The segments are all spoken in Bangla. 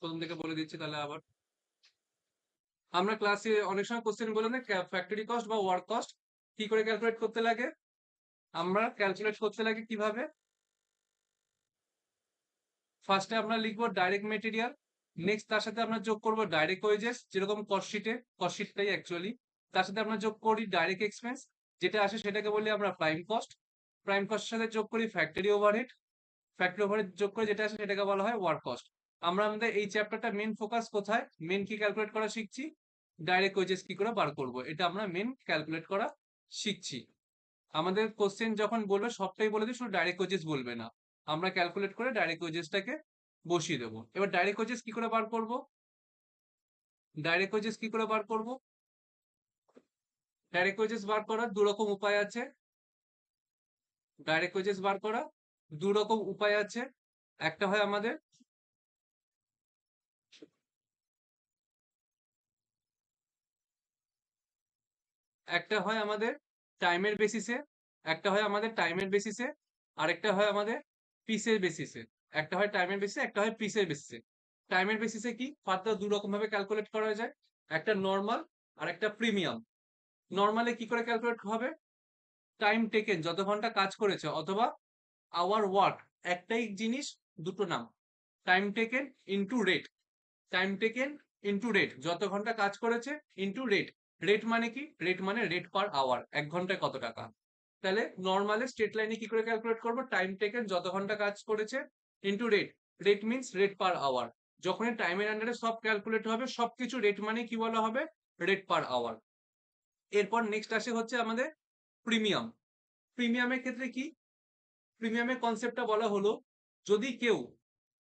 প্রথম থেকে বলে দিচ্ছি তাহলে আবার। আমরা ক্লাসে অনেক সময় কোশ্চেন বলে না, ফ্যাক্টরি কস্ট বা ওয়ার্ক কস্ট কি করে ক্যালকুলেট করতে লাগে। আমরা ক্যালকুলেট করতে লাগে কিভাবে, ফার্স্টে আমরা লিখবো ডাইরেক্ট মেটেরিয়াল, নেক্সট তার সাথে আমরা যোগ করব ডাইরেক্ট ওয়েজেস, যেরকম কস্টশিটে, কস্টশিটটাই অ্যাকচুয়ালি। তার সাথে আমরা যোগ করি ডাইরেক্ট এক্সপেন্স, যেটা আসে সেটাকে বলি আমরা প্রাইম কস্ট। প্রাইম কস্টের সাথে যোগ করি ফ্যাক্টরি ওভারহেড, ফ্যাক্টরি ওভারহেড যোগ করে যেটা আসে সেটাকে বলা হয় ওয়ার্ক কস্ট। আমরা আমাদের এই চ্যাপ্টারটা মেন ফোকাস কোথায়, মেন কি ক্যালকুলেট করা শিখছি, ডাইরেক্ট ওয়েজেস কি করে বার করব, এটা আমরা মেন ক্যালকুলেট করা শিখছি। আমাদের কোশ্চেন যখন বলবে সবটাই বলে দিই, শুধু ডাইরেক্ট ওয়েজেস বলবে না, আমরা ক্যালকুলেট করে ডাইরেক্ট ওয়েজেসটাকে বসিয়ে দেবো। এবার ডাইরেক্ট ওয়েজেস কি করে বার করব, ডাইরেক্ট ওয়েজেস কি করে বার করব, ডাইরেক্ট ওয়েজেস বার করার দু রকম উপায় আছে। ডাইরেক্ট ওয়েজেস বার করা দু রকম উপায় আছে। একটা হয় আমাদের, একটা হয় আমাদের টাইমের বেসিসে, একটা হয় আমাদের টাইমের বেসিসে, আরেকটা হয় আমাদের পিসের বেসিসে। একটা হয় টাইমের বেসিসে, একটা হয় পিসের বেসিসে। টাইমের বেসিসে কি ফার্দার দু রকম ভাবে ক্যালকুলেট করা যায়, একটা নর্মাল আর একটা প্রিমিয়াম। নর্মালে কি করে ক্যালকুলেট হবে, টাইম টেকেন, যত ঘন্টা কাজ করেছে, অথবা আওয়ার ওয়ার্ক, একটাই জিনিস দুটো নাম, time taken into rate. Time taken into rate, যত ঘন্টা কাজ করেছে ইনটু রেট। রেট মানে কি, রেট মানে রেট পার আওয়ার, এক ঘন্টায় কত টাকা। তাহলে নর্মালে স্ট্রেট লাইনে কি করে ক্যালকুলেট করবো, টাইম টেকেন যত ঘন্টা কাজ করেছে into rate. Rate means rate per hour. যখনই টাইমের আন্ডারে সব ক্যালকুলেট হবে, সবকিছু রেট মানে কি বলা হবে, রেট পার আওয়ার। এরপর নেক্সট আসে হচ্ছে আমাদের প্রিমিয়াম। প্রিমিয়ামের ক্ষেত্রে কি, প্রিমিয়ামের কনসেপ্টটা বলা হলো, যদি কেউ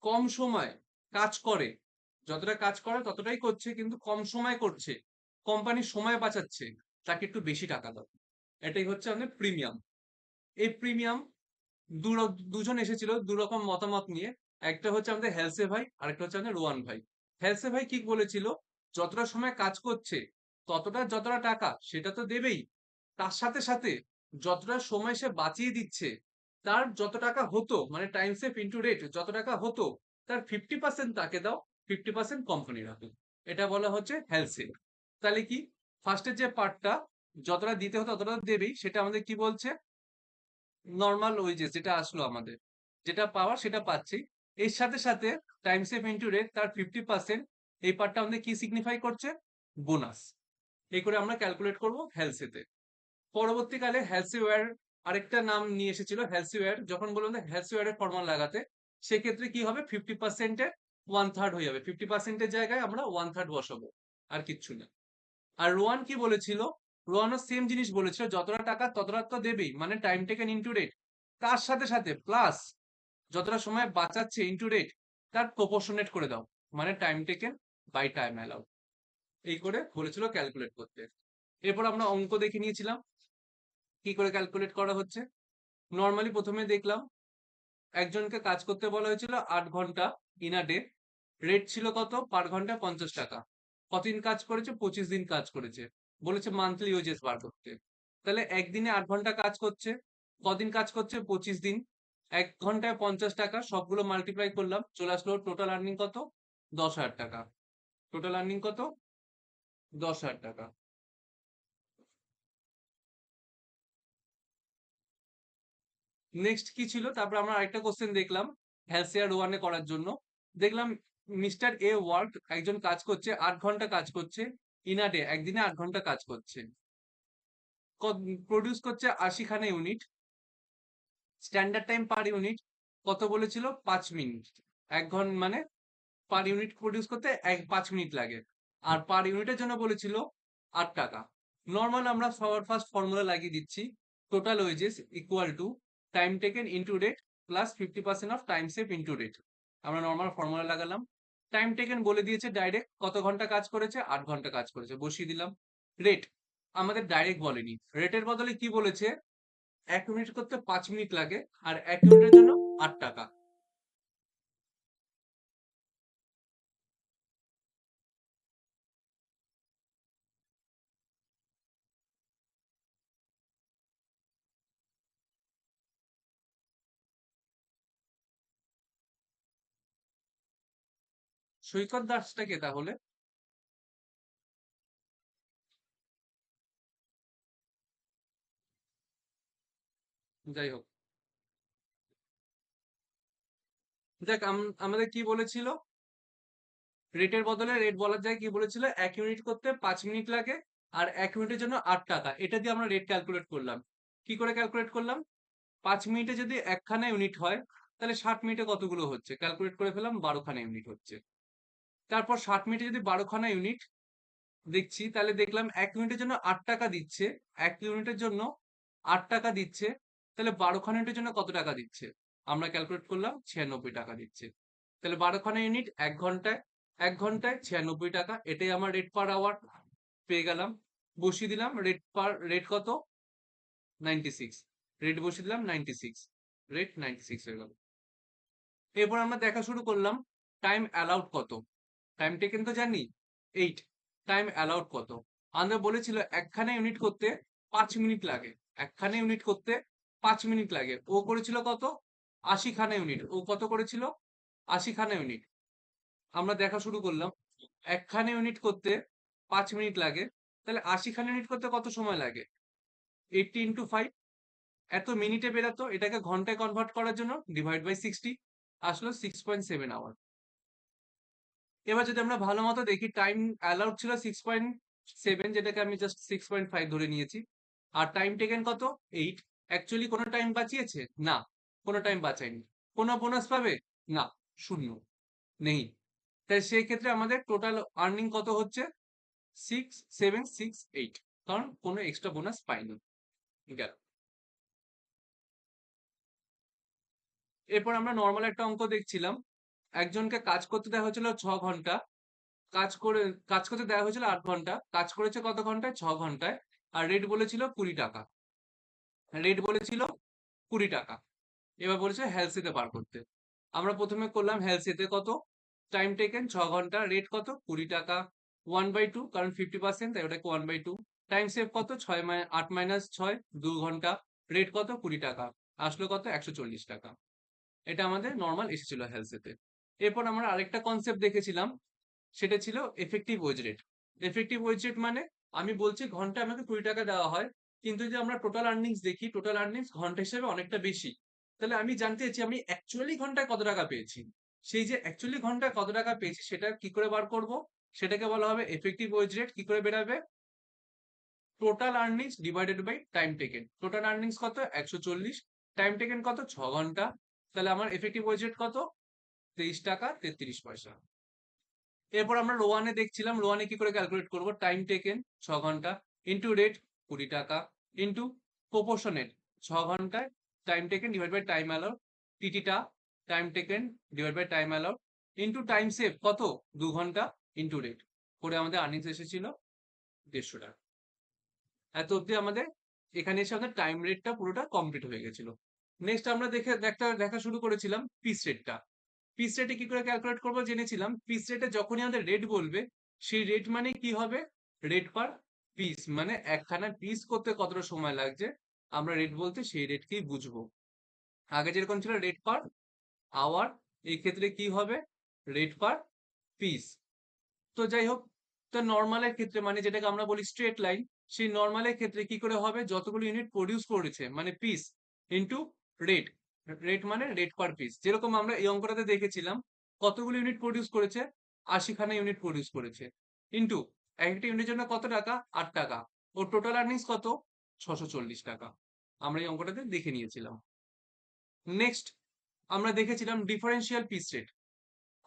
কম সময় কাজ করে, যতটা কাজ করে ততটাই করছে কিন্তু কম সময় করছে, কোম্পানির সময় বাঁচাচ্ছে, তাকে একটু বেশি টাকা দাও। এটাই হচ্ছে আমাদের প্রিমিয়াম। এই প্রিমিয়াম দুজন এসেছিল দু রকম মতামত নিয়ে। একটা হচ্ছে আমাদের হেলসে ভাই, আরেকটা হচ্ছে আমাদের রোয়ান ভাই। হেলসে ভাই কি বলেছিল, যতটা সময় কাজ করছে ততটা যতটা টাকা সেটা তো দেবেই, তার সাথে সাথে যতটা সময় সে বাঁচিয়ে দিচ্ছে, তার যত টাকা হতো, মানে টাইম সেভ ইন্টু রেট, যত টাকা হতো তার 50% তাকে দাও, 50% কোম্পানি রাখো। এটা বলা হচ্ছে হেলথ সেভ। তাহলে কি, ফার্স্টের যে পার্টটা, যতটা দিতে হতো ততটা দেবেই, সেটা আমাদের কি বলছে, নর্মাল ওয়েজেস যেটা আসলো আমাদের, যেটা পাওয়ার সেটা পাচ্ছি। এর সাথে সাথে টাইম সেভ ইন্টু রেট তার 50%, এই পার্টটা আমাদের কি সিগনিফাই করছে, বোনাস। এই করে আমরা ক্যালকুলেট করব হেলসেতে। পরবর্তীকালে হেলসিওয়্যার আরেকটা নাম নিয়ে এসেছিল, হেলসিওয়্যার যখন বললাম হেলসিওয়্যারের ফর্মুলা লাগাতে, সেক্ষেত্রে কি হবে, 50%-এ 1/3 হয়ে যাবে, 50%-এর জায়গায় আমরা 1/3 বসাবো, আর কিচ্ছু না। আর রোয়ান কি বলেছিল, রোয়ানও সেম জিনিস বলেছিল, যতটা টাকা ততটা তো দেবেই, মানে টাইম টেকেন ইনটু রেট, তার সাথে সাথে প্লাস যতটা সময় বাঁচাচ্ছে ইনটু রেট, তার প্রপোর্শনেট করে দাও, মানে time taken by time allowed. এই করে বলেছিল ক্যালকুলেট করতে। এরপর আমরা অঙ্ক দেখে নিয়েছিলাম কি করে ক্যালকুলেট করা হচ্ছে। নর্মালি প্রথমে দেখলাম একজনকে কাজ করতে বলা হয়েছিল 8 ঘন্টা ইন আ ডে, রেট ছিল কত, পার ঘন্টা 50 টাকা। কতদিন কাজ করেছে, 25 দিন কাজ করেছে, বলেছে মান্থলি ওয়েজেস বার করতে। তাহলে একদিনে 8 ঘন্টা কাজ করছে, কদিন কাজ করছে, 25 দিন, 1 ঘন্টায় 50 টাকা, সবগুলো মাল্টিপ্লাই করলাম, চলে আসলো টোটাল আর্নিং কত, 10,000 টাকা। টোটাল আর্নিং কত, 10,000 টাকা। নেক্সট কি ছিল, তারপর আমরা আরেকটা কোশ্চেন দেখলাম হেলসিয়ার ওয়ানে করার জন্য। দেখলাম মিস্টার এ ওয়ার্ক, একজন কাজ করছে 8 ঘন্টা কাজ করছে ইন আ ডে, একদিনে 8 ঘন্টা কাজ করছে, প্রডিউস করছে 80 খানা unit. Standard time per unit কত বলেছিল, 5 মিনিট। 1 ঘন্টা মানে পার ইউনিট প্রডিউস করতে 5 মিনিট লাগে। আর পার ইউনিটের জন্য বলেছিল 8 টাকা। নর্মাল আমরা সবার ফার্স্ট ফর্মুলা লাগিয়ে দিচ্ছি, total wages equal to time taken into rate plus 50% of time save into rate. আমরা নর্মাল ফর্মুলা লাগালাম। টাইম টেকেন বলে দিয়েছে ডাইরেক্ট কত ঘন্টা কাজ করেছে, 8 ঘন্টা কাজ করেছে, বসিয়ে দিলাম। রেট আমাদের ডাইরেক্ট বলেনি, রেটের বদলে কি বলেছে, 1 মিনিট করতে 5 মিনিট লাগে, আর 1 মিনিটের জন্য 8 টাকা। সৈকত দাসটা কে তাহলে? যাই হোক, দেখ আমাদের কি বলেছিল, রেটের বদলে রেট বলার যায় কি বলেছিল, 1 ইউনিট করতে 5 মিনিট লাগে, আর 1 ইউনিটের জন্য 8 টাকা। এটা দিয়ে আমরা রেট ক্যালকুলেট করলাম। কি করে ক্যালকুলেট করলাম? 5 মিনিটে যদি একখানা ইউনিট হয়, তাহলে 60 মিনিটে কতগুলো হচ্ছে ক্যালকুলেট করে ফেলাম, 12খানা ইউনিট হচ্ছে। তারপর 60 মিনিটে যদি 12খানা ইউনিট দেখছি, তাহলে দেখলাম 1 ইউনিটের জন্য 8 টাকা দিচ্ছে। 1 ইউনিটের জন্য 8 টাকা দিচ্ছে, তাহলে 12খানা ইউনিটের জন্য কত টাকা দিচ্ছে? আমরা ক্যালকুলেট করলাম 96 টাকা দিচ্ছে। তাহলে 12খানা ইউনিট 1 ঘন্টায়, 1 ঘন্টায় 96 টাকা, এটাই আমার রেট পার আওয়ার পেয়ে গেলাম। বসিয়ে দিলাম রেট কত, 96। রেট বসিয়ে দিলাম 96, রেট 96 হয়ে গেল। এরপর আমরা দেখা শুরু করলাম টাইম অ্যালাউড কত। টাইম টেকেন তো জানি 8, টাইম অ্যালাউড কত? আমরা বলেছিল একখানা ইউনিট করতে 5 মিনিট লাগে, একখানা ইউনিট করতে 5 মিনিট লাগে। ও করেছিল কত, 80খানা ইউনিট। ও কত করেছিল, 80খানা ইউনিট। আমরা দেখা শুরু করলাম একখানা ইউনিট করতে 5 মিনিট লাগে, তাহলে 80খানা ইউনিট করতে কত সময় লাগে? 80 × 5, এত মিনিটে বেরাতো। এটাকে ঘন্টায় কনভার্ট করার জন্য ডিভাইড বাই 60, আসলো 6.7 আওয়ার। এবার যদি আমরা ভালো মতো দেখি, টাইম অ্যালাউড ছিল 6.7, যেটাকে আমি জাস্ট 6.5 ধরে নিয়েছি। আর টাইম টেকেন কত, 8। অ্যাকচুয়ালি কোনো টাইম বাঁচিয়েছে না, কোনো টাইম বাঁচায়নি। কোনো বোনাস পাবে না, শূন্য, নেই। তাই সেই ক্ষেত্রে আমাদের টোটাল আর্নিং কত হচ্ছে, 6768, কারণ কোনো এক্সট্রা বোনাস পাইনি। গেল। এরপর আমরা নর্মাল একটা অঙ্ক দেখছিলাম। একজনকে কাজ করতে দেওয়া হয়েছিল 6 ঘন্টা, কাজ করে কাজ করতে দেওয়া হয়েছিল 8 ঘন্টা, কাজ করেছে কত ঘন্টায়, 6 ঘন্টায়। আর রেট বলেছিল 20 টাকা, রেট বলেছিল 20 টাকা। এবার বলেছে হেলসিতে বার করতে। আমরা প্রথমে করলাম হেলসিতে কত, টাইম টেকেন 6 ঘন্টা, রেট কত, 20 টাকা, 1/2, কারণ 50%, তাই ওটাকে 1/2। টাইম সেভ কত, 8 - 6, 2 ঘন্টা, রেট কত, 20 টাকা, আসলো কত, 140 টাকা। এটা আমাদের নর্মাল এসেছিল হেলসিতে। এরপর আমরা আরেকটা কনসেপ্ট দেখেছিলাম, সেটা ছিল effective wage rate. Effective wage rate মানে, আমি বলছি ঘন্টা আমাকে 20 টাকা দেওয়া হয়, কিন্তু যদি আমরা টোটাল আর্নিংস দেখি, টোটাল আর্নিংস ঘন্টা হিসেবে অনেকটা বেশি। তাহলে আমি জানতে চাইছি আমি অ্যাকচুয়ালি ঘন্টায় কত টাকা পেয়েছি। সেই যে অ্যাকচুয়ালি ঘন্টায় কত টাকা পেয়েছি, সেটা কি করে বার করব? সেটাকে বলা হবে এফেক্টিভ ওয়েজ রেট। কি করে বেরাবে? Total earnings divided by time taken. Total earnings কত, 140, টাইম টেকেন কত, 6 ঘন্টা। তাহলে আমার এফেক্টিভ ওয়েজ রেট কত, 23 টাকা 33 পয়সা। এরপর আমরা রোয়ানে দেখছিলাম, রোয়ানে কি করে ক্যালকুলেট করব, টাইম টেকেন 6 ঘন্টা ইন্টু রেট 20 টাকা ইন্টু প্রপোর্শনেট 6 ঘন্টায় time taken divide by time allowed, টিটিটা time taken divide by time allowed into time saved কত, 2 ঘন্টা ইন্টু রেট, করে আমাদের আর্নিংস এসেছিল 150 টাকা। এত অব্দি আমাদের এখানে এসে আমাদের টাইম রেটটা পুরোটা কমপ্লিট হয়ে গেছিল। নেক্সট আমরা দেখা শুরু করেছিলাম পিস রেটটা। পিস রেটে কি করে ক্যালকুলেট করবো জেনেছিলাম। পিস রেটে যখনই আমাদের রেট বলবে, সেই রেট মানে কি হবে, রেট পার পিস, মানে একখানা পিস করতে কতটা সময় লাগছে, আমরা রেট বলতে সেই রেটকেই বুঝবো। আগে যেরকম ছিল রেট পার আওয়ার, এই ক্ষেত্রে কি হবে, রেট পার পিস। তো যাই হোক, তো নর্মালের ক্ষেত্রে মানে যেটাকে আমরা বলি স্ট্রেট লাইন, সেই নর্মালের ক্ষেত্রে কি করে হবে, যতগুলো ইউনিট প্রডিউস করেছে মানে পিস ইন্টু রেট, রেট মানে রেট পার পিস। যেরকম আমরা এই অঙ্কটাতে দেখেছিলাম, কতগুলো ইউনিট প্রডিউস করেছে, 80খানা ইউনিট প্রডিউস করেছে, ইন্টু একটা ইউনিটের জন্য কত টাকা, 8 টাকা, ও টোটাল আর্নিংস কত, 640 টাকা। আমরা এই অঙ্কটাতে দেখে নিয়েছিলাম। নেক্সট আমরা দেখেছিলাম ডিফারেন্সিয়াল পিস রেট।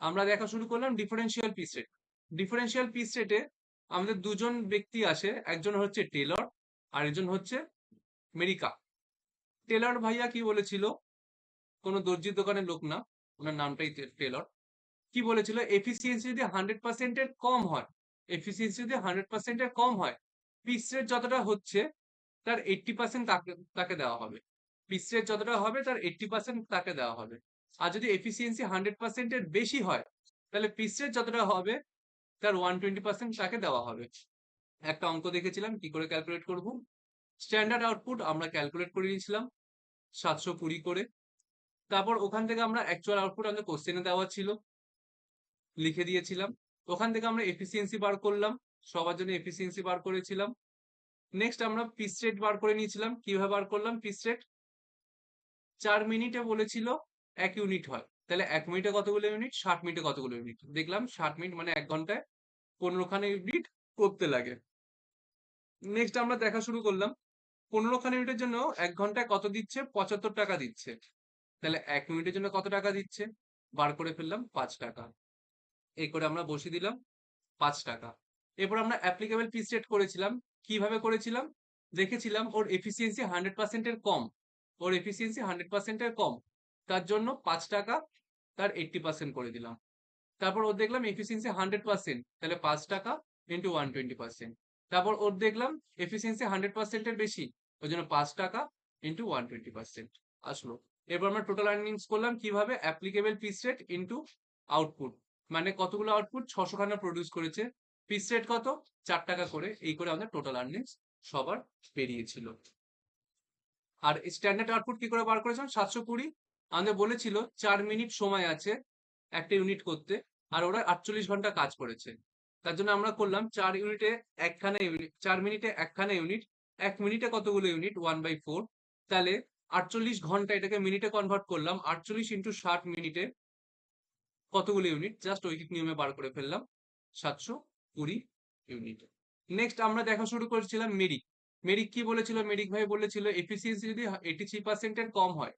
আমরা দেখা শুরু করলাম differential piece rate. Differential piece রেটে আমাদের দুজন ব্যক্তি আসে, একজন হচ্ছে টেলর আর একজন হচ্ছে মেরিকা। টেলর ভাইয়া কি বলেছিল, কোনো দর্জির দোকানের লোক না, ওনার নামটাই টেলর। কি বলেছিল, এফিসিয়েন্সি যদি 100%-এর কম হয়, এফিসিয়েন্সি যদি 100%-এর কম হয়, পিস রেট যতটা হচ্ছে তার 80% তাকে তাকে দেওয়া হবে। পিস রেট যতটা হবে তার 80% তাকে দেওয়া হবে। আর যদি এফিসিয়েন্সি 100%-এর বেশি হয়, তাহলে পিস রেট যতটা হবে তার 120% তাকে দেওয়া হবে। একটা অঙ্ক দেখেছিলাম কি করে ক্যালকুলেট করব। স্ট্যান্ডার্ড আউটপুট আমরা ক্যালকুলেট করে নিয়েছিলাম 720 করে। তারপর ওখান থেকে আমরা অ্যাকচুয়াল আউটপুট আমাদের কোশ্চেনে দেওয়া ছিল, লিখে দিয়েছিলাম। ওখান থেকে আমরা এফিসিয়েন্সি বার করলাম, সবার জন্য এফিসিয়েন্সি বার করেছিলাম। নেক্সট আমরা পিস রেট বার করে নিয়েছিলাম। কিভাবে বার করলাম পিস রেট? 4 মিনিটে বলেছিল 1 ইউনিট হয়, তাহলে 1 মিনিটে কতগুলো ইউনিট, 60 মিনিটে কতগুলো ইউনিট। দেখলাম 60 মিনিট মানে 1 ঘন্টায় 15 খানা ইউনিট করতে লাগে। নেক্সট আমরা দেখা শুরু করলাম 15 খানা ইউনিটের জন্য 1 ঘন্টায় কত দিচ্ছে, 75 টাকা দিচ্ছে। তাহলে 1 মিনিটের জন্য কত টাকা দিচ্ছে, বার করে ফেললাম 5 টাকা। এই করে আমরা বসিয়ে দিলাম 5 টাকা। এরপর আমরা অ্যাপ্লিকেবল পিস রেট করেছিলাম। কিভাবে করেছিলাম? দেখেছিলাম ওর এফিসিয়েন্সি 100% এর কম, ওর এফিসিয়েন্সি 100% এর কম, তার জন্য 5 টাকা তার 80% করে দিলাম। তারপর ওর দেখলাম এফিসিয়েন্সি 100%, তাহলে 5 টাকা ইন্টু 120%। তারপর ওর দেখলাম এফিসিয়েন্সি 100% এর বেশি, ওই জন্য 5 টাকা ইন্টু 120% আসলো। এরপর আমরা টোটাল আর্নিংস করলাম কিভাবে, applicable piece rate into output, মানে কতগুলো আউটপুট, 600 খানা প্রডিউস করেছে, পিস রেট কত, 4 টাকা করে। এই করে আমাদের টোটাল আর্নিংস সবার বেরিয়েছিল। আর স্ট্যান্ডার্ড আউটপুট কি করে বার করেছিলাম, 720। আমাদের বলেছিল 4 মিনিট সময় আছে একটা ইউনিট করতে, আর ওরা 48 ঘন্টা কাজ করেছে। তার জন্য আমরা করলাম 4 ইউনিটে একখানা ইউনিট, 4 মিনিটে একখানা ইউনিট, 1 মিনিটে কতগুলো ইউনিট, 1/4। তাহলে 48 ঘন্টা, এটাকে মিনিটে কনভার্ট করলাম, 48 ইন্টু 60 মিনিটে কতগুলো ইউনিট, জাস্ট ঐকিক নিয়মে বার করে ফেললাম, 720 ইউনিট। নেক্সট আমরা দেখা শুরু করেছিলাম মেরিক। মেরিক কি বলেছিল, মেরিক ভাই বলেছিল এফিসিয়েন্সি যদি 83% এর কম হয়,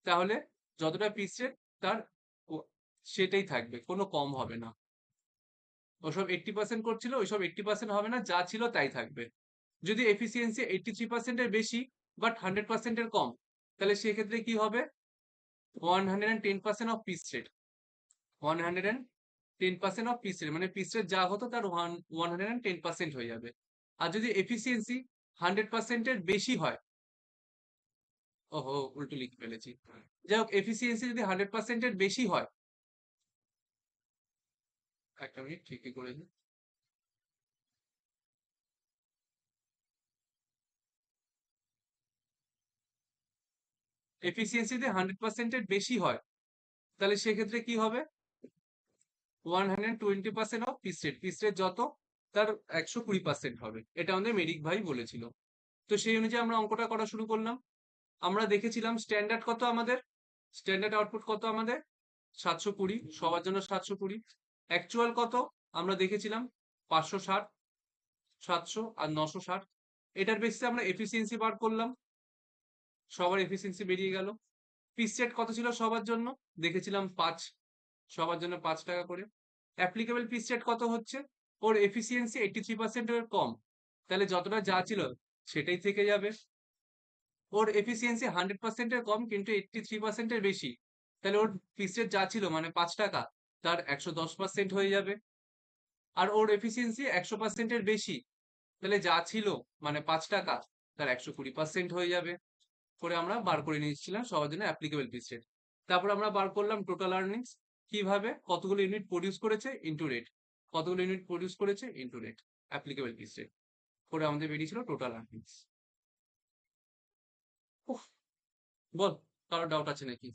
তাহলে যতটা পিস রেট তার সেটাই থাকবে, কোনো কম হবে না। ওসব 80% করছিল, ওইসব 80% হবে না, যা ছিল তাই থাকবে। যদি এফিসিয়েন্সি 83% এর বেশি বাট 100% এর কম, তাহলে সেক্ষেত্রে কি হবে, 110% of piece rate, 110% of piece rate, মানে পিস রেট যা হতো তার 110% হয়ে যাবে। আর যদি এফিসিয়েন্সি 100% এর বেশি হয়, ওহো উল্টো লিখে ফেলেছি, যাই হোক, এফিসিয়েন্সি যদি 100% এর বেশি হয়, একটা মিনিট ঠিকই করে নিই। এফিসিয়েন্সি যদি 100% এর বেশি হয়, তাহলে সেক্ষেত্রে কি হবে, 120% of piece rate, piece rate যত তার 120% হবে। এটা আমাদের মেরিক ভাই বলেছিল। তো সেই অনুযায়ী আমরা অঙ্কটা করা শুরু করলাম। আমরা দেখেছিলাম স্ট্যান্ডার্ড কত আমাদের, স্ট্যান্ডার্ড আউটপুট কত আমাদের, 720, সবার জন্য 720। অ্যাকচুয়াল কত আমরা দেখেছিলাম, 560, 700 আর 960। এটার বেসিসে আমরা এফিসিয়েন্সি বার করলাম, সবার এফিসিয়েন্সি বেরিয়ে গেল। পিস রেট কত ছিল সবার জন্য, দেখেছিলাম 5, সবার জন্য 5 টাকা করে। অ্যাপ্লিকেবল পিস রেট কত হচ্ছে, ওর এফিসিয়েন্সি 83% এর কম, তাহলে যতটা যা ছিল সেটাই থেকে যাবে। ওর এফিসিয়েন্সি 100% এর কম কিন্তু 83% এর বেশি, তাহলে ওর পিস রেট যা ছিল মানে 5 টাকা, তার 110% হয়ে যাবে। আর ওর এফিসিয়েন্সি 100% এর বেশি, তাহলে যা ছিল মানে 5 টাকা, তার 120% হয়ে যাবে। করে আমরা বার করে নিয়েছিলাম সবার জন্য অ্যাপ্লিকেবল পিস রেট। তারপর আমরা বার করলাম টোটাল আর্নিংস, কিভাবে, কতগুলো ইউনিট প্রডিউস করেছে ইন্টু রেট, কতগুলো ইউনিট প্রডিউস করেছে into rate, applicable piece rate করে আমাদের বেরিয়েছিল টোটাল আর্নিংস। বল, কারো ডাউট আছে নাকি?